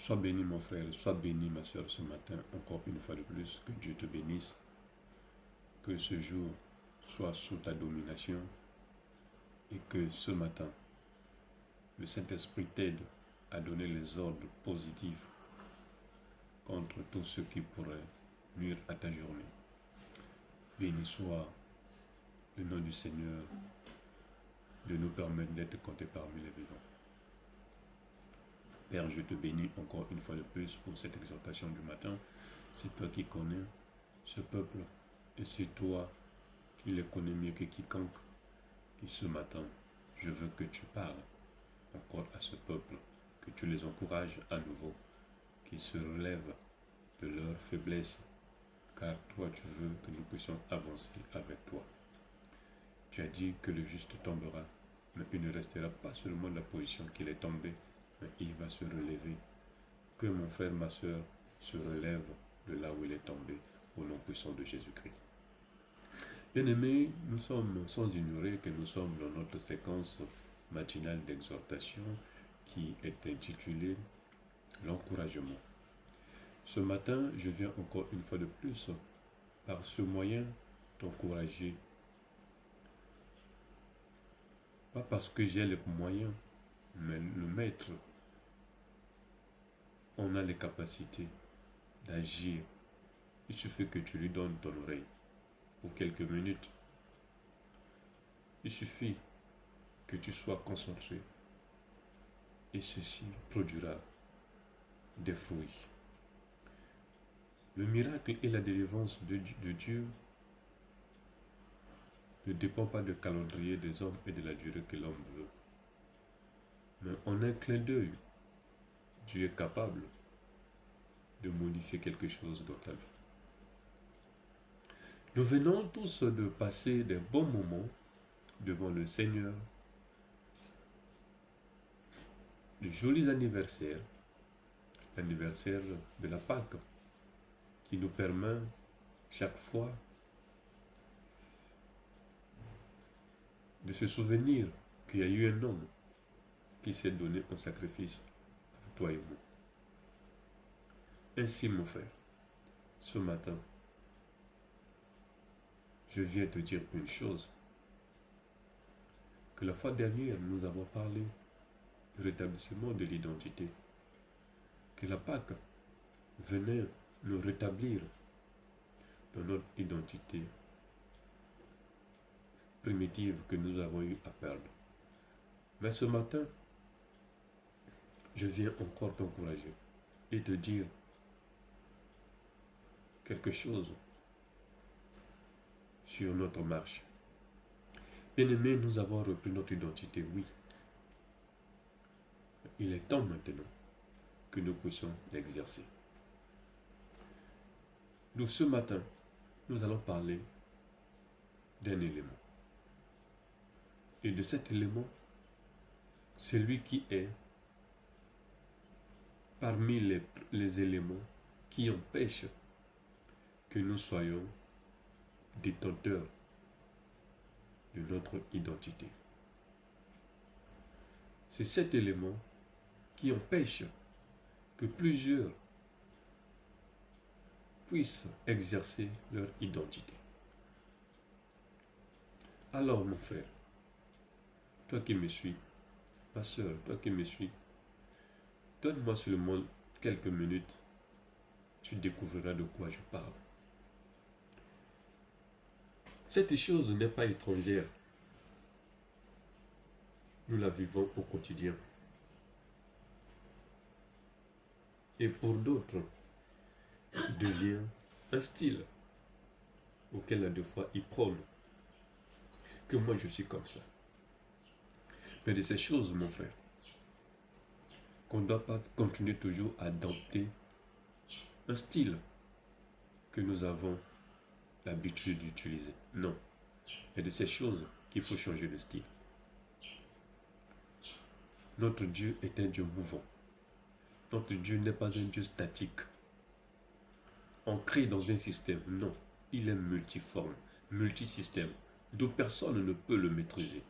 Sois béni mon frère, sois béni ma soeur ce matin, encore une fois de plus, que Dieu te bénisse, que ce jour soit sous ta domination et que ce matin, le Saint-Esprit t'aide à donner les ordres positifs contre tout ce qui pourrait nuire à ta journée. Béni soit le nom du Seigneur de nous permettre d'être comptés parmi les vivants. Père, je te bénis encore une fois de plus pour cette exhortation du matin. C'est toi qui connais ce peuple et c'est toi qui les connais mieux que quiconque. Et ce matin, je veux que tu parles encore à ce peuple, que tu les encourages à nouveau, qu'ils se relèvent de leur faiblesse, car toi tu veux que nous puissions avancer avec toi. Tu as dit que le juste tombera, mais il ne restera pas seulement la position qu'il est tombé, mais il va se relever. Que mon frère, ma soeur, se relève de là où il est tombé, au nom puissant de Jésus-Christ. Bien-aimés, nous sommes sans ignorer que nous sommes dans notre séquence matinale d'exhortation qui est intitulée l'encouragement. Ce matin, je viens encore une fois de plus, par ce moyen, t'encourager. Pas parce que j'ai les moyens, mais le maître, on a les capacités d'agir. Il suffit que tu lui donnes ton oreille pour quelques minutes. Il suffit que tu sois concentré et ceci produira des fruits. Le miracle et la délivrance de Dieu ne dépend pas du calendrier des hommes et de la durée que l'homme veut. Mais en un clin d'œil, Dieu est capable de modifier quelque chose dans ta vie. Nous venons tous de passer des bons moments devant le Seigneur, de jolis anniversaires, l'anniversaire de la Pâque, qui nous permet chaque fois de se souvenir qu'il y a eu un homme qui s'est donné en sacrifice pour toi et moi. Ainsi, mon frère, ce matin, je viens te dire une chose, que la fois dernière, nous avons parlé du rétablissement de l'identité, que la Pâque venait nous rétablir dans notre identité primitive que nous avons eu à perdre. Mais ce matin, je viens encore t'encourager et te dire quelque chose sur notre marche. Bien-aimés, nous avons repris notre identité, oui. Il est temps maintenant que nous puissions l'exercer. Donc ce matin, nous allons parler d'un élément. Et de cet élément, celui qui est parmi les éléments qui empêchent que nous soyons détenteurs de notre identité. C'est cet élément qui empêche que plusieurs puissent exercer leur identité. Alors mon frère, toi qui me suis, ma soeur, toi qui me suis, donne-moi seulement quelques minutes, tu découvriras de quoi je parle. Cette chose n'est pas étrangère. Nous la vivons au quotidien. Et pour d'autres, il devient un style auquel à deux fois ils prônent que moi je suis comme ça. Mais de ces choses, mon frère, qu'on ne doit pas continuer toujours à adopter un style que nous avons l'habitude d'utiliser. Non. Il y a de ces choses qu'il faut changer de style. Notre Dieu est un Dieu mouvant. Notre Dieu n'est pas un Dieu statique, ancré dans un système. Non. Il est multiforme, multisystème, dont personne ne peut le maîtriser.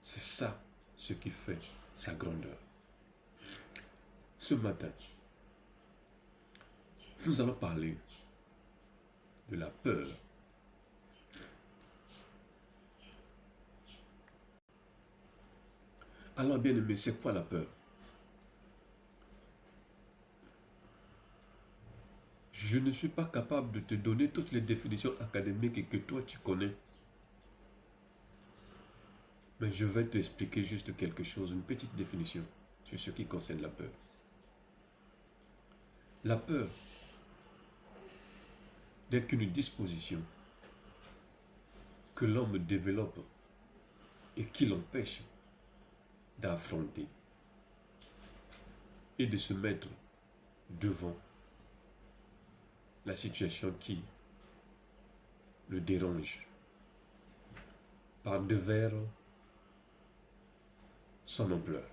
C'est ça ce qui fait sa grandeur. ce matin, nous allons parler de la peur. Alors, bien aimé, c'est quoi la peur? Je ne suis pas capable de te donner toutes les définitions académiques et que toi tu connais. Mais je vais t'expliquer juste quelque chose, une petite définition sur ce qui concerne la peur. La peur n'est qu'une disposition que l'homme développe et qui l'empêche d'affronter et de se mettre devant la situation qui le dérange par devers son ampleur.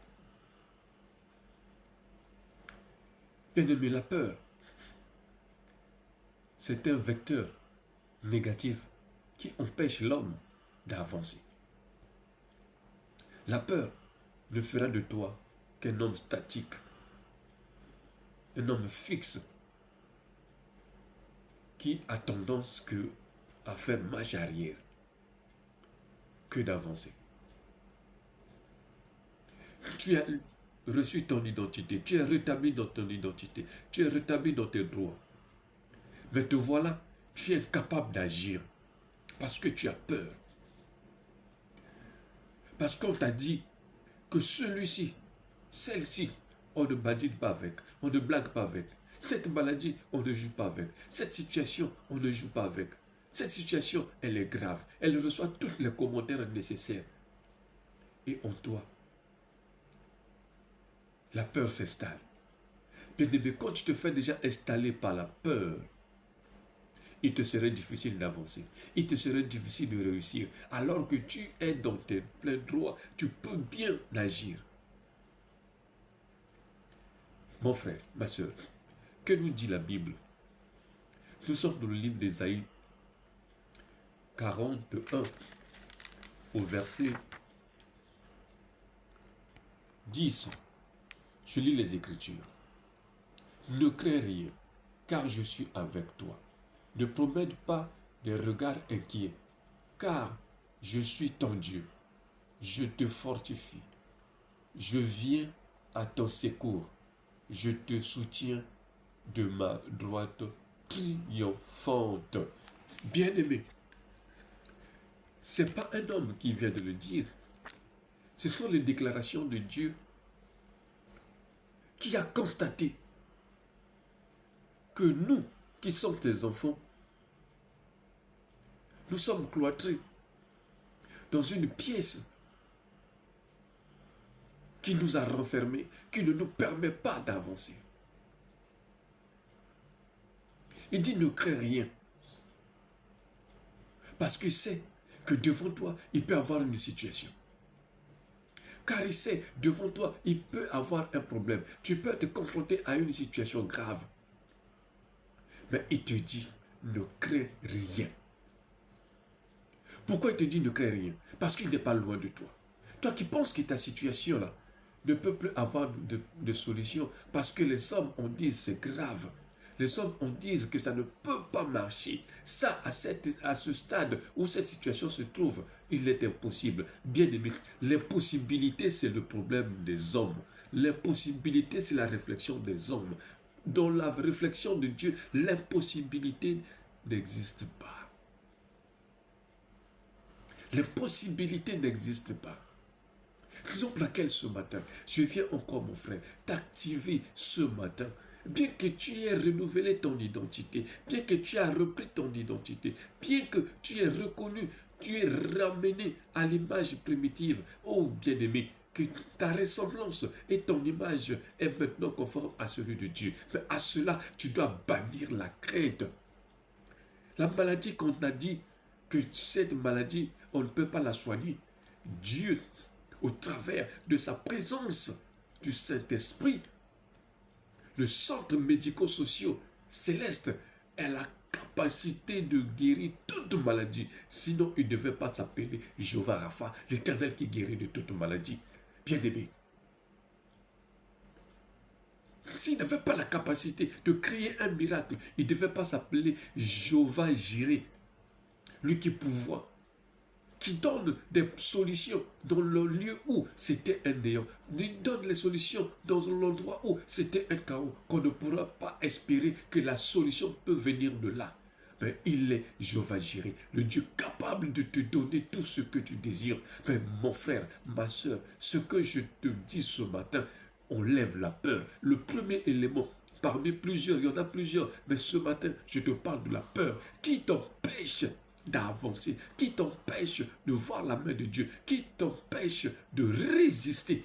Bien aimé, la peur, c'est un vecteur négatif qui empêche l'homme d'avancer. La peur ne fera de toi qu'un homme statique, un homme fixe, qui a tendance à faire marche arrière que d'avancer. Tu as reçu ton identité, tu es rétabli dans ton identité, tu es rétabli dans tes droits. Mais te voilà, tu es incapable d'agir parce que tu as peur. Parce qu'on t'a dit que celui-ci, celle-ci, on ne badine pas avec, on ne blague pas avec. Cette maladie, on ne joue pas avec. Cette situation, on ne joue pas avec. Cette situation, elle est grave. Elle reçoit tous les commentaires nécessaires. Et en toi, la peur s'installe. Bien aimé, quand tu te fais déjà installer par la peur, il te serait difficile d'avancer. Il te serait difficile de réussir. Alors que tu es dans tes pleins droits, tu peux bien agir. Mon frère, ma soeur, que nous dit la Bible? Nous sommes dans le livre d'Ésaïe 41 au verset 10. Je lis les Écritures. Ne crains rien, car je suis avec toi. Ne promène pas des regards inquiets, car je suis ton Dieu. Je te fortifie. Je viens à ton secours. Je te soutiens de ma droite triomphante. Bien-aimé, ce n'est pas un homme qui vient de le dire. Ce sont les déclarations de Dieu qui a constaté que nous, qui sommes tes enfants, nous sommes cloîtrés dans une pièce qui nous a renfermés, qui ne nous permet pas d'avancer. Il dit ne crains rien. Parce qu'il sait que devant toi, il peut avoir une situation. Car il sait, devant toi, il peut avoir un problème. Tu peux te confronter à une situation grave. Mais il te dit, ne crains rien. Pourquoi il te dit ne crains rien? Parce qu'il n'est pas loin de toi. Toi qui penses que ta situation là ne peut plus avoir de solution parce que les hommes ont dit c'est grave. Les hommes ont dit que ça ne peut pas marcher. Ça, à ce stade où cette situation se trouve, il est impossible. Bien aimé, l'impossibilité, c'est le problème des hommes. L'impossibilité, c'est la réflexion des hommes. Dans la réflexion de Dieu, l'impossibilité n'existe pas. L'impossibilité n'existe pas. Raison pour laquelle ce matin, je viens encore, mon frère, t'activer ce matin. Bien que tu aies renouvelé ton identité, bien que tu aies repris ton identité, bien que tu aies reconnu, tu aies ramené à l'image primitive, oh bien-aimé, que ta ressemblance et ton image est maintenant conforme à celui de Dieu. Mais à cela, tu dois bannir la crainte. La maladie qu'on a dit que cette maladie, on ne peut pas la soigner. Dieu, au travers de sa présence du Saint-Esprit, le centre médico-social céleste a la capacité de guérir toute maladie. Sinon, il ne devait pas s'appeler Jéhovah Rapha, l'Éternel qui guérit de toute maladie. Bien-aimé, S'il n'avait pas la capacité de créer un miracle, il ne devait pas s'appeler Jéhovah Jireh, lui qui pouvoir, qui donne des solutions dans le lieu où c'était un néant. Il donne les solutions dans l'endroit où c'était un chaos, qu'on ne pourra pas espérer que la solution peut venir de là. Mais il est Jéhovah Jireh, le Dieu capable de te donner tout ce que tu désires. Mais mon frère, ma soeur, ce que je te dis ce matin, on lève la peur. Le premier élément, parmi plusieurs, il y en a plusieurs, mais ce matin, je te parle de la peur qui t'empêche d'avancer, qui t'empêche de voir la main de Dieu, qui t'empêche de résister.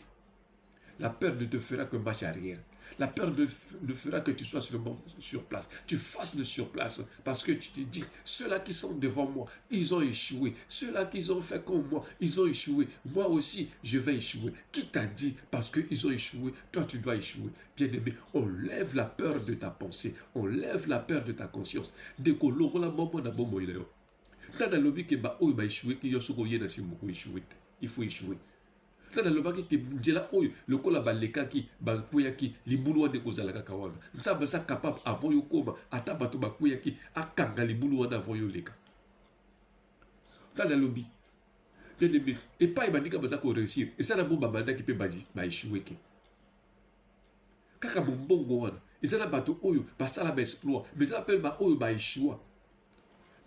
La peur ne te fera que marche arrière. La peur ne fera que tu sois sur place. Tu fasses le sur place parce que tu te dis, ceux-là qui sont devant moi, ils ont échoué. Ceux-là qui ont fait comme moi, ils ont échoué. Moi aussi, je vais échouer. Qui t'a dit parce qu'ils ont échoué, toi tu dois échouer? Bien-aimé, on lève la peur de ta pensée. On lève la peur de ta conscience. Dès qu'on l'aura la maman n'a bon moyen. Dans le lobby qui va échouer, qui y échouer. Il faut échouer. Tana lobaki ke njela oyo lokola balekaki bakuyaki libulu wana ekozalaka kawana nzambe aza capable avant yo koma ata bato bakuyaki akanga libulu wana avant yo leka tana lobi bien-aimé epai bandika baza koréussir eza na bo babandaki mpe baéchoué ke kaka mombongo wana eza na bato oyo basala baexploit mais eza mpe baoyo baéchoua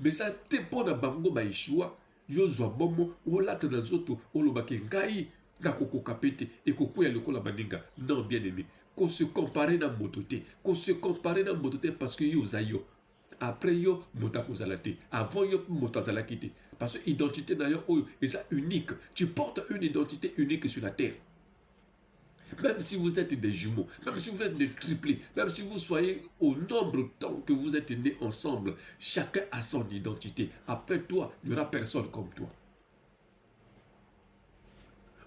mais eza te mpo na bango baéchoua yo zwa bomo olata na nzoto olobaki ngai nakokoka pete ekokwea lokola baninga. Non, bien aimé, qu'on se compare na moto te, qu'on se compare na moto te parce que yo za yo après yo moto akozala te, avant yo moto azalaki te, parce que identité na yo oyo eza unique. Tu portes une identité unique sur la terre. Même si vous êtes des jumeaux, même si vous êtes des triplés, même si vous soyez au nombre de temps que vous êtes nés ensemble, chacun a son identité. Après toi, il n'y aura personne comme toi.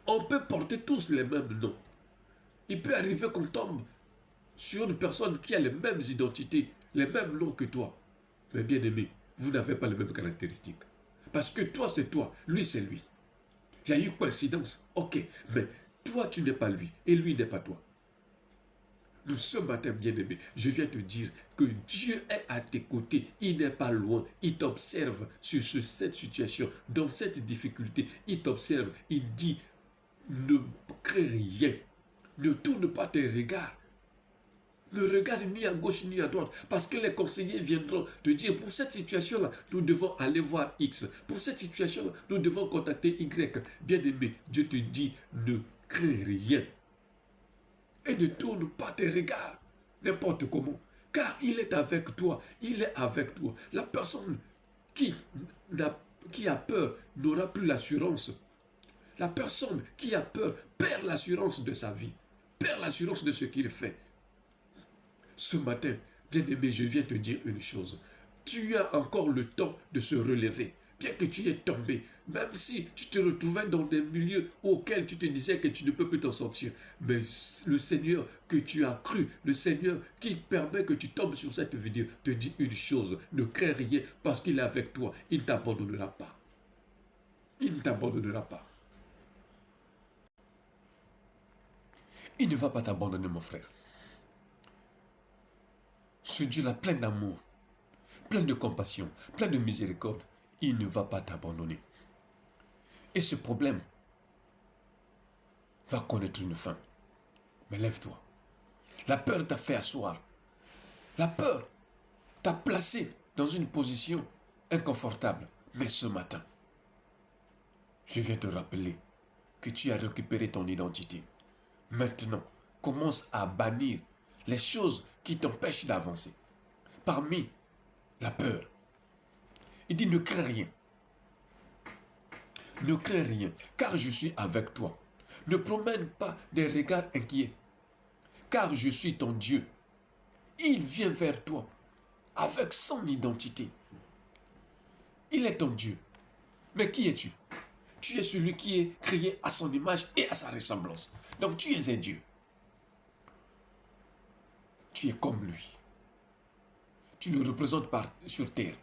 On peut porter tous les mêmes noms. Il peut arriver qu'on tombe sur une personne qui a les mêmes identités, les mêmes noms que toi. Mais bien aimé, vous n'avez pas les mêmes caractéristiques. Parce que toi, c'est toi, lui, c'est lui. Il y a eu coïncidence, ok, mais toi, tu n'es pas lui, et lui n'est pas toi. Nous, ce matin, bien-aimé, je viens te dire que Dieu est à tes côtés. Il n'est pas loin. Il t'observe sur cette situation, dans cette difficulté. Il t'observe. Il dit, ne crains rien. Ne tourne pas tes regards. Ne regarde ni à gauche ni à droite. Parce que les conseillers viendront te dire, pour cette situation-là, nous devons aller voir X. Pour cette situation-là, nous devons contacter Y. Bien-aimé, Dieu te dit, ne crains rien. Et ne tourne pas tes regards n'importe comment. Car il est avec toi. Il est avec toi. La personne qui a peur n'aura plus l'assurance. La personne qui a peur perd l'assurance de sa vie. Perd l'assurance de ce qu'il fait. Ce matin, bien-aimé, je viens te dire une chose. Tu as encore le temps de se relever. Bien que tu aies tombé, même si tu te retrouvais dans des milieux auxquels tu te disais que tu ne peux plus t'en sortir, mais le Seigneur que tu as cru, le Seigneur qui permet que tu tombes sur cette vidéo, te dit une chose, ne crains rien parce qu'il est avec toi, il ne t'abandonnera pas. Il ne t'abandonnera pas. Il ne va pas t'abandonner, mon frère. Ce Dieu-là, plein d'amour, plein de compassion, plein de miséricorde, il ne va pas t'abandonner. Et ce problème va connaître une fin. Mais lève-toi. La peur t'a fait asseoir. La peur t'a placé dans une position inconfortable. Mais ce matin, je viens te rappeler que tu as récupéré ton identité. Maintenant, commence à bannir les choses qui t'empêchent d'avancer. Parmi la peur, il dit ne crains rien. Ne crains rien, car je suis avec toi. Ne promène pas des regards inquiets, car je suis ton Dieu. Il vient vers toi avec son identité. Il est ton Dieu. Mais qui es-tu? Tu es celui qui est créé à son image et à sa ressemblance. Donc tu es un Dieu. Tu es comme lui. Tu le représentes sur terre.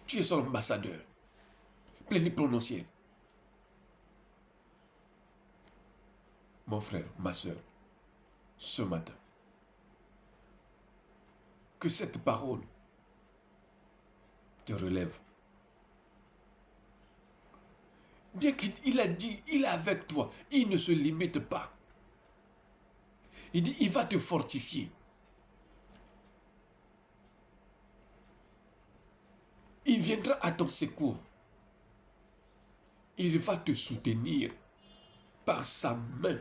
Tu es son ambassadeur, plénipotentiel. Mon frère, ma soeur, ce matin, que cette parole te relève. Bien qu'il a dit, il est avec toi, il ne se limite pas. Il dit, il va te fortifier. Il viendra à ton secours. Il va te soutenir par sa main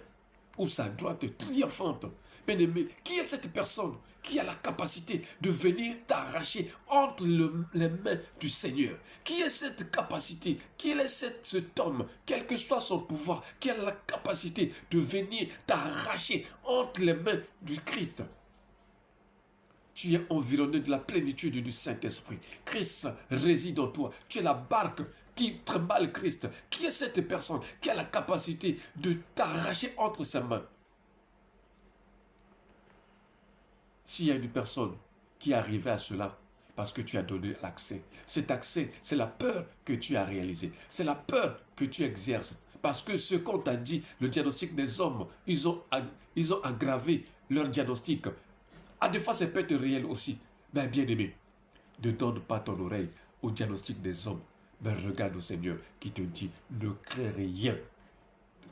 ou sa droite triomphante. Bien-aimé, qui est cette personne qui a la capacité de venir t'arracher entre les mains du Seigneur? Qui est cette capacité? Qui est cet homme, quel que soit son pouvoir, qui a la capacité de venir t'arracher entre les mains du Christ? Tu es environné de la plénitude du Saint-Esprit. Christ réside en toi. Tu es la barque qui trimballe Christ. Qui est cette personne qui a la capacité de t'arracher entre ses mains? S'il y a une personne qui est arrivée à cela, parce que tu as donné l'accès, cet accès, c'est la peur que tu as réalisée. C'est la peur que tu exerces. Parce que ce qu'on t'a dit, le diagnostic des hommes, ils ont aggravé leur diagnostic. Ah, des fois, c'est peut être réel aussi. Mais bien aimé, ne donne pas ton oreille au diagnostic des hommes. Mais regarde au Seigneur qui te dit, ne crains rien,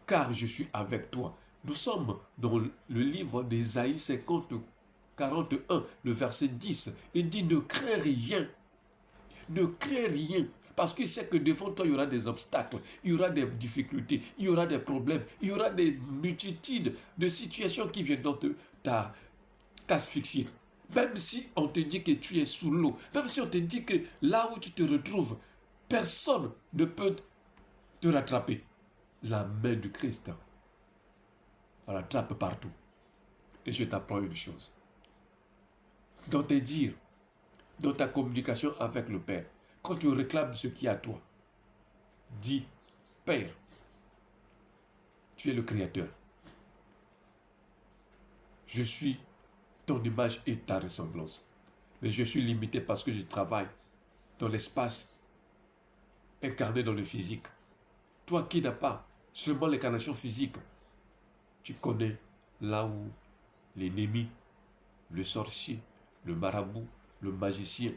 car je suis avec toi. Nous sommes dans le livre d'Ésaïe 41, le verset 10. Il dit, ne crains rien. Ne crains rien. Parce qu'il sait que devant toi, il y aura des obstacles, il y aura des difficultés, il y aura des problèmes, il y aura des multitudes de situations qui viendront t'asphyxier. Même si on te dit que tu es sous l'eau, même si on te dit que là où tu te retrouves, personne ne peut te rattraper. La main du Christ rattrape partout. Et je t'apprends une chose. Dans tes dires, dans ta communication avec le Père, quand tu réclames ce qui est à toi, dis, Père, tu es le Créateur. Je suis ton image et ta ressemblance. Mais je suis limité parce que je travaille dans l'espace incarné dans le physique. Toi qui n'as pas seulement l'incarnation physique, tu connais là où l'ennemi, le sorcier, le marabout, le magicien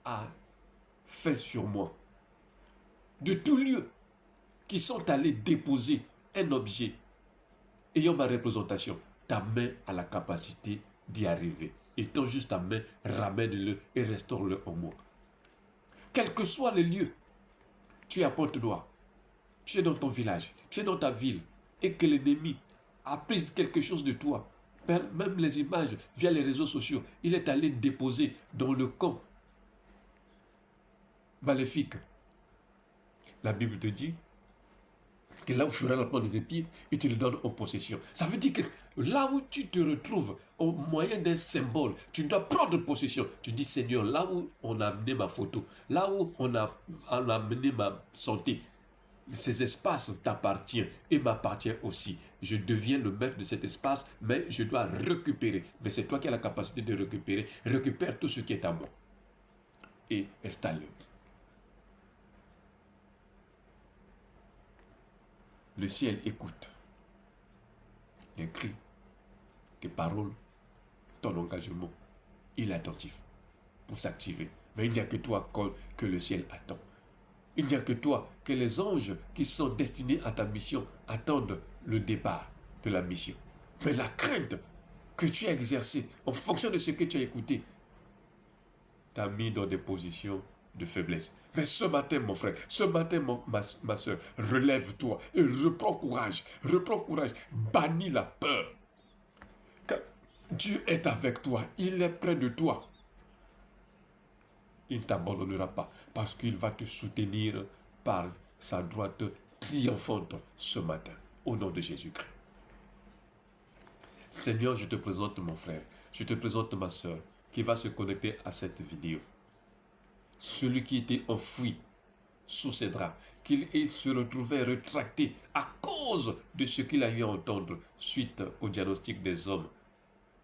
a fait sur moi. De tous lieux qui sont allés déposer un objet ayant ma représentation, ta main a la capacité d'y arriver. Étant juste ta main, ramène-le et restaure-le en moi. Quels que soient les lieux, tu es à Pointe-Noire, tu es dans ton village, tu es dans ta ville, et que l'ennemi a pris quelque chose de toi, même les images via les réseaux sociaux, il est allé déposer dans le camp maléfique. La Bible te dit que là où tu feras la plante de tes pieds, il te le donne en possession. Ça veut dire que là où tu te retrouves, au moyen d'un symbole, tu dois prendre possession. Tu dis, Seigneur, là où on a amené ma photo, là où on a amené ma santé, ces espaces t'appartiennent et m'appartiennent aussi. Je deviens le maître de cet espace, mais je dois récupérer. Mais c'est toi qui as la capacité de récupérer. Récupère tout ce qui est à moi et installe-le. Le ciel écoute les cris, tes paroles, ton engagement. Il est attentif pour s'activer. Mais il n'y a que toi que le ciel attend. Il n'y a que toi que les anges qui sont destinés à ta mission attendent le départ de la mission. Mais la crainte que tu as exercée en fonction de ce que tu as écouté t'a mis dans des positions de faiblesse. Mais ce matin, mon frère, ce matin, ma soeur, relève-toi et reprends courage. Reprends courage. Bannis la peur. Car Dieu est avec toi. Il est près de toi. Il ne t'abandonnera pas parce qu'il va te soutenir par sa droite triomphante ce matin. Au nom de Jésus-Christ. Seigneur, je te présente mon frère. Je te présente ma soeur qui va se connecter à cette vidéo. Celui qui était enfoui sous ses draps, qu'il se retrouvait rétracté à cause de ce qu'il a eu à entendre suite au diagnostic des hommes.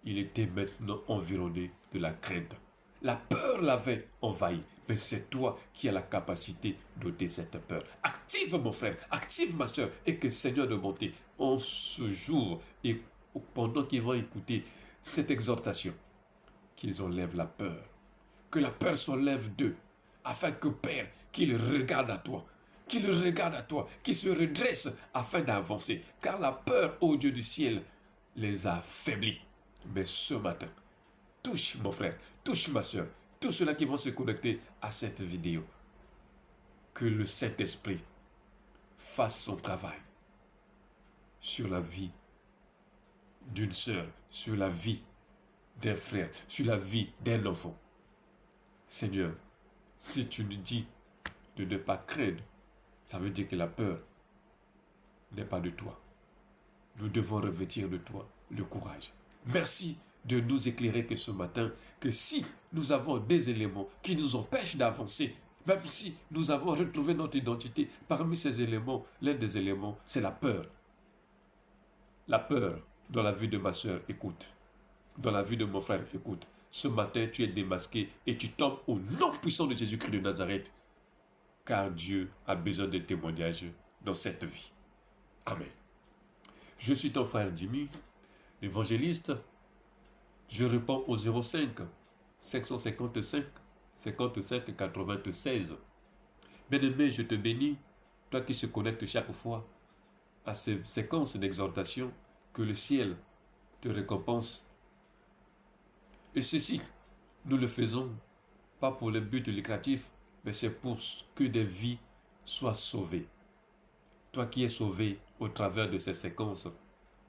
Il était maintenant environné de la crainte. La peur l'avait envahi, mais c'est toi qui as la capacité d'ôter cette peur. Active mon frère, active ma soeur, et que Seigneur de bonté, en ce jour et pendant qu'ils vont écouter cette exhortation, qu'ils enlèvent la peur. Que la peur s'enlève d'eux, afin que, Père, qu'ils regardent à toi, qu'ils regardent à toi, qu'ils se redressent afin d'avancer. Car la peur, ô Dieu du ciel, les a affaiblis. Mais ce matin, touche mon frère, touche ma soeur, tous ceux-là qui vont se connecter à cette vidéo. Que le Saint-Esprit fasse son travail sur la vie d'une sœur, sur la vie d'un frère, sur la vie d'un enfant. Seigneur, si tu nous dis de ne pas craindre, ça veut dire que la peur n'est pas de toi. Nous devons revêtir de toi le courage. Merci de nous éclairer que ce matin, que si nous avons des éléments qui nous empêchent d'avancer, même si nous avons retrouvé notre identité, parmi ces éléments, l'un des éléments, c'est la peur. La peur dans la vie de ma soeur, écoute. Dans la vie de mon frère, écoute. Ce matin, tu es démasqué et tu tombes au nom puissant de Jésus-Christ de Nazareth. Car Dieu a besoin de témoignages dans cette vie. Amen. Je suis ton frère Jimmy, l'évangéliste. Je réponds au 05 555 55 96. Bien-aimé, je te bénis, toi qui se connectes chaque fois à ces séquences d'exhortation, que le ciel te récompense. Et ceci, nous le faisons pas pour le but lucratif, mais c'est pour que des vies soient sauvées. Toi qui es sauvé au travers de ces séquences,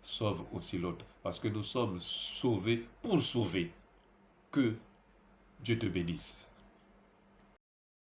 sauve aussi l'autre. Parce que nous sommes sauvés pour sauver. Que Dieu te bénisse.